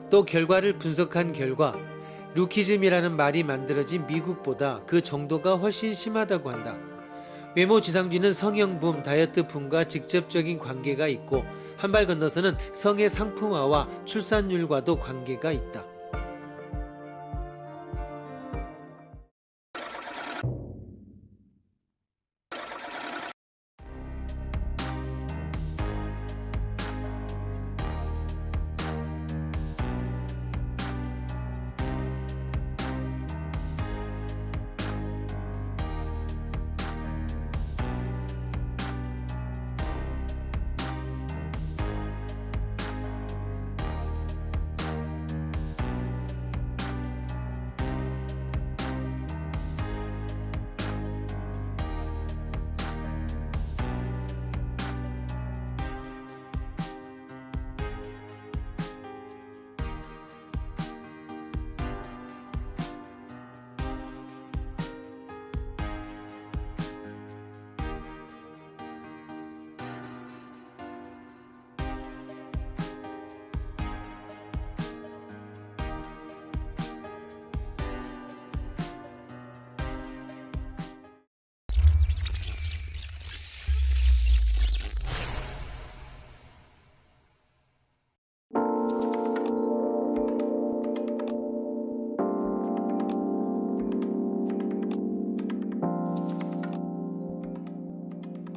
또 결과를 분석한 결과 루키즘이라는 말이 만들어진 미국보다 그 정도가 훨씬 심하다고 한다. 외모 지상주의는 성형붐, 다이어트붐과 직접적인 관계가 있고 한 발 건너서는 성의 상품화와 출산율과도 관계가 있다.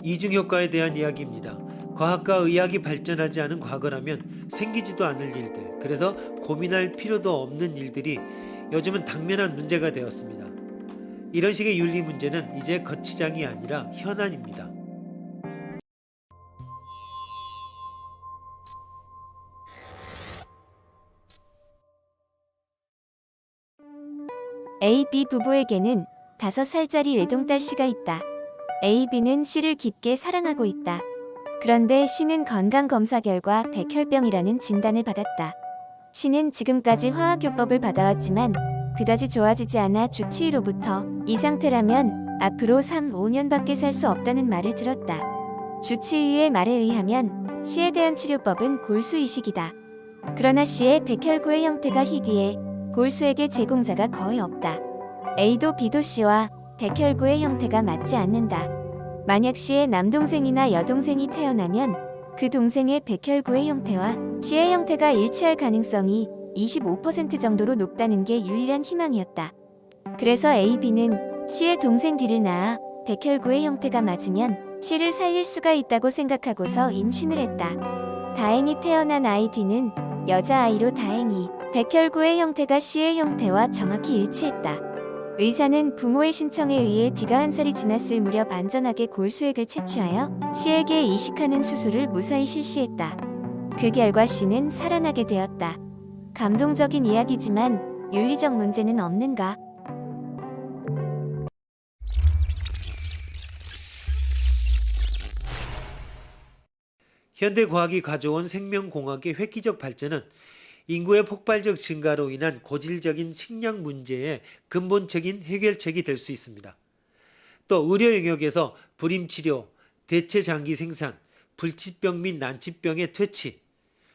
이중효과에 대한 이야기입니다. 과학과 의학이 발전하지 않은 과거라면 생기지도 않을 일들, 그래서 고민할 필요도 없는 일들이 요즘은 당면한 문제가 되었습니다. 이런 식의 윤리 문제는 이제 거치장이 아니라 현안입니다. A, B 부부에게는 5살짜리 외동딸 C가 있다. A, B는 C를 깊게 사랑하고 있다. 그런데 C는 건강검사 결과 백혈병이라는 진단을 받았다. C는 지금까지 화학요법을 받아왔지만 그다지 좋아지지 않아 주치의로부터 이 상태라면 앞으로 3, 5년밖에 살 수 없다는 말을 들었다. 주치의의 말에 의하면 C에 대한 치료법은 골수 이식이다. 그러나 C의 백혈구의 형태가 희귀해 골수에게 제공자가 거의 없다. A도 B도 C와 백혈구의 형태가 맞지 않는다. 만약 C의 남동생이나 여동생이 태어나면 그 동생의 백혈구의 형태와 C의 형태가 일치할 가능성이 25% 정도로 높다는 게 유일한 희망이었다. 그래서 A, B는 C의 동생 D를 낳아 백혈구의 형태가 맞으면 C를 살릴 수가 있다고 생각하고서 임신을 했다. 다행히 태어난 아이 D는 여자아이로 다행히 백혈구의 형태가 C의 형태와 정확히 일치했다. 의사는 부모의 신청에 의해 D가 1살이 지났을 무렵 안전하게 골수액을 채취하여 C에게 이식하는 수술을 무사히 실시했다. 그 결과 C는 살아나게 되었다. 감동적인 이야기지만 윤리적 문제는 없는가? 현대 과학이 가져온 생명공학의 획기적 발전은 인구의 폭발적 증가로 인한 고질적인 식량 문제의 근본적인 해결책이 될 수 있습니다. 또 의료 영역에서 불임치료, 대체 장기 생산, 불치병 및 난치병의 퇴치,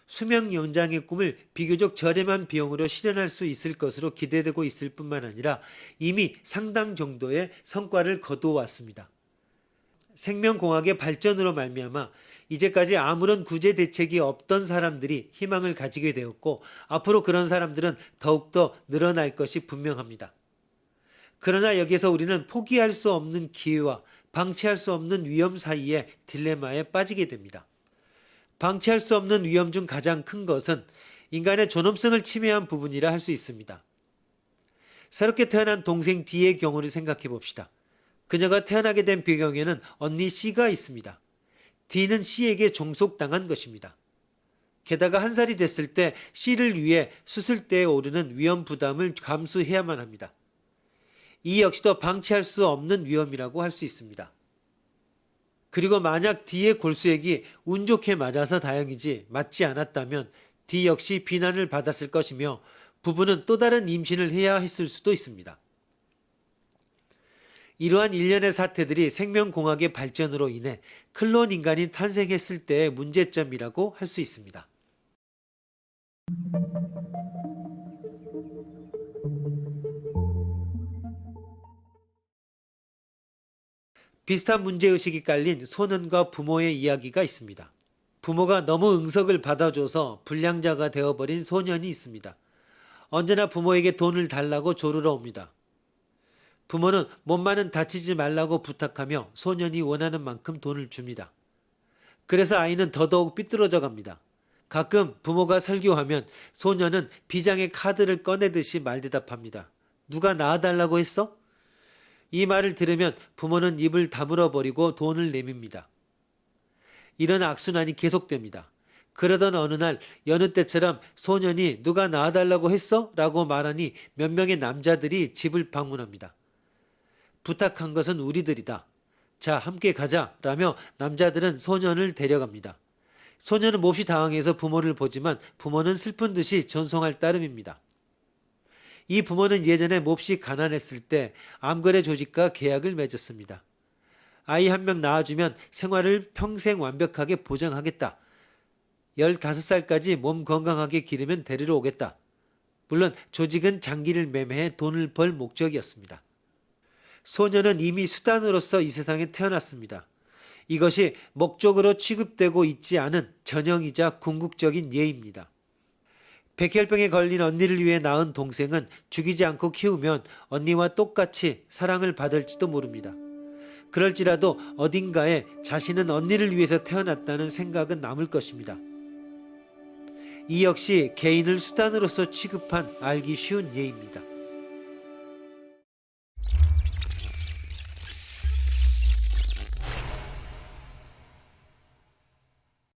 수명 연장의 꿈을 비교적 저렴한 비용으로 실현할 수 있을 것으로 기대되고 있을 뿐만 아니라 이미 상당 정도의 성과를 거두어왔습니다. 생명공학의 발전으로 말미암아 이제까지 아무런 구제 대책이 없던 사람들이 희망을 가지게 되었고 앞으로 그런 사람들은 더욱더 늘어날 것이 분명합니다. 그러나 여기서 우리는 포기할 수 없는 기회와 방치할 수 없는 위험 사이의 딜레마에 빠지게 됩니다. 방치할 수 없는 위험 중 가장 큰 것은 인간의 존엄성을 침해한 부분이라 할 수 있습니다. 새롭게 태어난 동생 D의 경우를 생각해 봅시다. 그녀가 태어나게 된 배경에는 언니 C가 있습니다. D는 C에게 종속당한 것입니다. 게다가 1살이 됐을 때 C를 위해 수술대에 오르는 위험 부담을 감수해야만 합니다. 이 역시도 방치할 수 없는 위험이라고 할 수 있습니다. 그리고 만약 D의 골수액이 운 좋게 맞아서 다행이지 맞지 않았다면 D 역시 비난을 받았을 것이며 부부는 또 다른 임신을 해야 했을 수도 있습니다. 이러한 일련의 사태들이 생명공학의 발전으로 인해 클론 인간이 탄생했을 때의 문제점이라고 할 수 있습니다. 비슷한 문제의식이 깔린 소년과 부모의 이야기가 있습니다. 부모가 너무 응석을 받아줘서 불량자가 되어버린 소년이 있습니다. 언제나 부모에게 돈을 달라고 조르러 옵니다. 부모는 몸만은 다치지 말라고 부탁하며 소년이 원하는 만큼 돈을 줍니다. 그래서 아이는 더더욱 삐뚤어져 갑니다. 가끔 부모가 설교하면 소년은 비장의 카드를 꺼내듯이 말대답합니다. 누가 낳아달라고 했어? 이 말을 들으면 부모는 입을 다물어 버리고 돈을 내밉니다. 이런 악순환이 계속됩니다. 그러던 어느 날 여느 때처럼 소년이 누가 낳아달라고 했어? 라고 말하니 몇 명의 남자들이 집을 방문합니다. 부탁한 것은 우리들이다. 자, 함께 가자 라며 남자들은 소년을 데려갑니다. 소년은 몹시 당황해서 부모를 보지만 부모는 슬픈 듯이 전송할 따름입니다. 이 부모는 예전에 몹시 가난했을 때 암거래 조직과 계약을 맺었습니다. 아이 한 명 낳아주면 생활을 평생 완벽하게 보장하겠다. 15살까지 몸 건강하게 기르면 데리러 오겠다. 물론 조직은 장기를 매매해 돈을 벌 목적이었습니다. 소년은 이미 수단으로서 이 세상에 태어났습니다. 이것이 목적으로 취급되고 있지 않은 전형이자 궁극적인 예입니다. 백혈병에 걸린 언니를 위해 낳은 동생은 죽이지 않고 키우면 언니와 똑같이 사랑을 받을지도 모릅니다. 그럴지라도 어딘가에 자신은 언니를 위해서 태어났다는 생각은 남을 것입니다. 이 역시 개인을 수단으로서 취급한 알기 쉬운 예입니다.